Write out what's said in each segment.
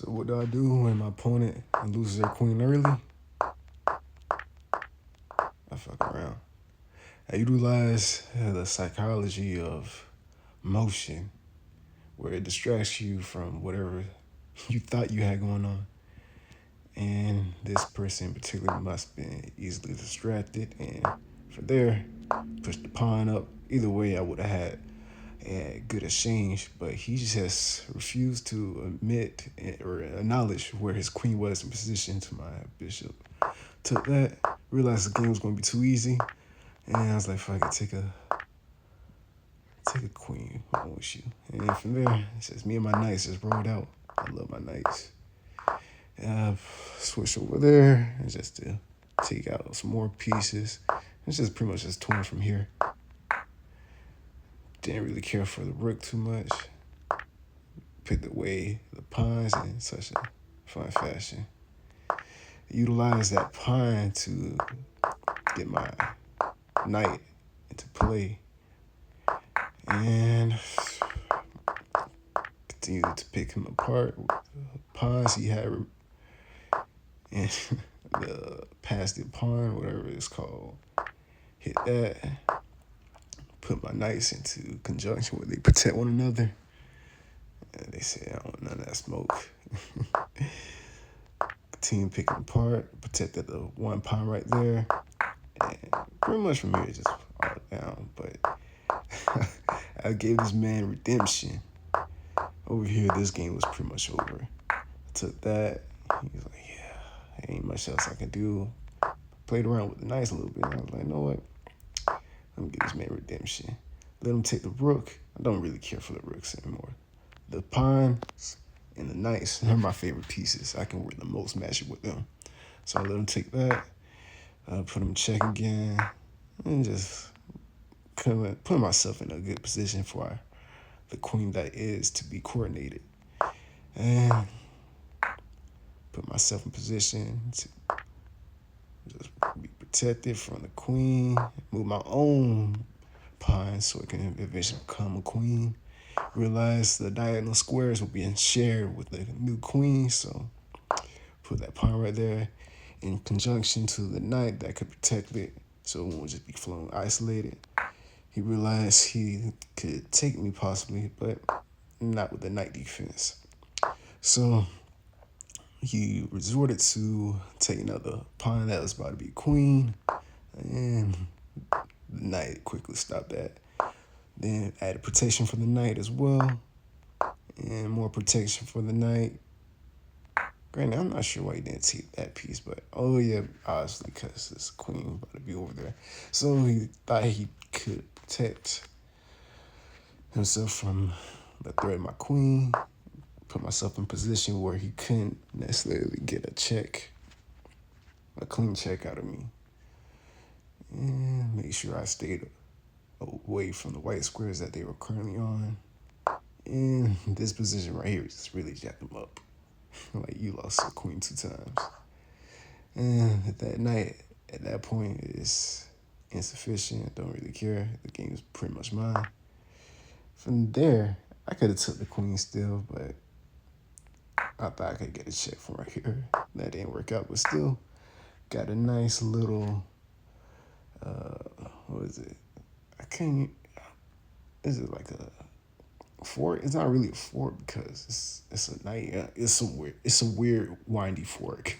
So what do I do when my opponent loses their queen early? I fuck around. I utilize the psychology of motion, where it distracts you from whatever you thought you had going on. And this person in particular must have been easily distracted, and for there, push the pawn up. Either way, I would have had a good exchange, but he just refused to admit or acknowledge where his queen was in position to my bishop. Took that, realized the game was going to be too easy, and I was like, fuck it, take a queen with you. And from there, it's just me and my knights just rolled out. I love my knights. And I switched over there and just to take out some more pieces. It's just pretty much just torn from here. Didn't really care for the rook too much. Picked away the pawns in such a fun fashion. Utilize that pawn to get my knight into play. And continued to pick him apart with the pawns he had and the past the pawn, whatever it's called. Hit that. Put my knights into conjunction where they protect one another. And they say, I don't want none of that smoke. Continue picking apart, protected the one pawn right there. And pretty much from here, just all down. But I gave this man redemption. Over here, this game was pretty much over. I took that. He was like, yeah, ain't much else I can do. Played around with the knights a little bit. And I was like, you know what? Let me give this man redemption. Let him take the rook. I don't really care for the rooks anymore. The pawns and the knights are my favorite pieces. I can work the most magic with them. So I let him take that. Put him in check again. And just put myself in a good position for the queen that is to be coordinated. And put myself in position to just be protected from the queen. Move my own pawn so it can eventually become a queen. Realize the diagonal squares will be shared with the new queen, so put that pawn right there in conjunction to the knight that could protect it, so it won't just be flown isolated. He realized he could take me possibly, but not with the knight defense. So he resorted to taking out the pawn that was about to be queen, and the knight quickly stopped that. Then added protection for the knight as well, and more protection for the knight. Granted, I'm not sure why he didn't take that piece, but oh yeah, obviously because this queen about to be over there. So he thought he could protect himself from the threat of my queen, put myself in position where he couldn't necessarily get a clean check out of me. And make sure I stayed away from the white squares that they were currently on. And this position right here just really jacked them up. Like, you lost the queen 2 times. And at that point, is insufficient. Don't really care. The game is pretty much mine. From there, I could have took the queen still, but I thought I could get a check from right here. That didn't work out, but still got a nice little, what is it? Is it like a fork? It's not really a fork because it's a knight. It's a weird windy fork.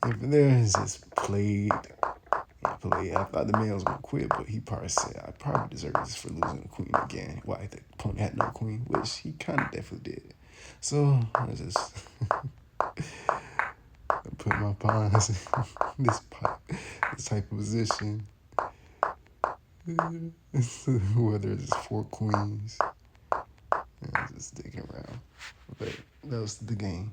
And from there, it's just played and played. I thought the man was gonna quit, but he probably said, I probably deserve this for losing the queen again. Why the opponent had no queen, which he kind of definitely did. So I just put my pawns in this type of position. Whether it's 4 queens, and just digging around. But that was the game.